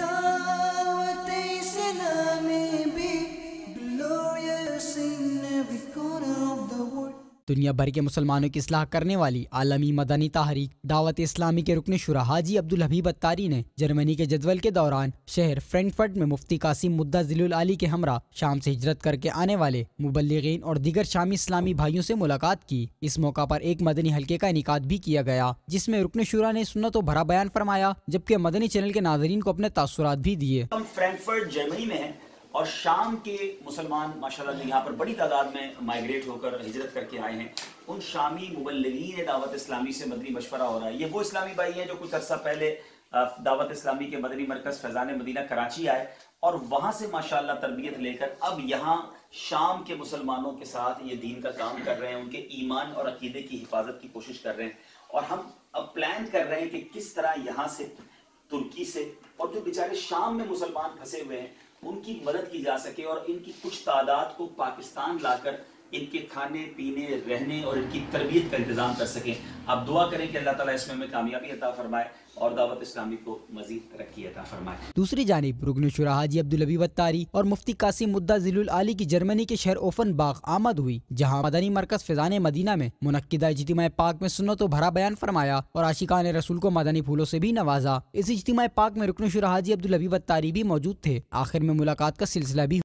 दावत इस्लामी भी glorious in every corner of the world। दुनिया भर के मुसलमानों की इस्लाह करने वाली आलमी मदनी तहरीक दावत इस्लामी के रुकन शुरा हाजी अब्दुल हबीब अत्तारी ने जर्मनी के जदवल के दौरान शहर फ्रैंकफर्ट में मुफ्ती कासिम मुद्दा जिलुल आली के हमरा शाम से हिजरत करके आने वाले मुबल्लिगीन और दीगर शामी इस्लामी भाइयों से मुलाकात की। इस मौका पर एक मदनी हल्के का इनेकाद भी किया गया, जिसमें रुकन शुरा ने सुन्नत व भरा बयान फरमाया, जबकि मदनी चैनल के नाज़रीन को अपने तासुरात भी दिए। हम फ्रैंकफर्ट जर्मनी में हैं और शाम के मुसलमान माशाल्लाह यहाँ पर बड़ी तादाद में माइग्रेट होकर हिजरत करके आए हैं। उन शामी मुबल्लिगीन दावत इस्लामी से मदनी मशवरा हो रहा है। ये वो इस्लामी भाई हैं जो कुछ अर्सा पहले दावत इस्लामी के मदनी मरकज़ फैज़ान मदीना कराची आए और वहाँ से माशाल्लाह तरबियत लेकर अब यहाँ शाम के मुसलमानों के साथ ये दीन का काम कर रहे हैं, उनके ईमान और अकीदे की हिफाजत की कोशिश कर रहे हैं। और हम अब प्लान कर रहे हैं कि किस तरह यहाँ से तुर्की से और जो बेचारे शाम में मुसलमान फंसे हुए हैं उनकी मदद की जा सके और इनकी कुछ तादाद को पाकिस्तान लाकर इनके खाने पीने रहने और इनकी तरबियत का इंतजाम कर सकें। आप दुआ करें कि अल्लाह ताला इसमें हमें कामयाबी अता फरमाए और दावत इस्लामी को मजीद तरक्की अता फरमाए। दूसरी जानिब रुकन शुरा हाजी अब्दुल हबीब अत्तारी और मुफ्ती कासिम मुद्दा जिलुल आली की जर्मनी के शहर ओफनबाग आमद हुई, जहाँ मदनी मरकज फैज़ान मदीना में मुनक्किदा इज्तिमा पाक में सुन्नत व भरा बयान फरमाया और आशिकान रसूल को मदनी फूलों से भी नवाजा। इस इज्तिमा पाक में रुकन शुरा हाजी अब्दुल हबीब अत्तारी भी मौजूद थे। आखिर में मुलाकात का सिलसिला भी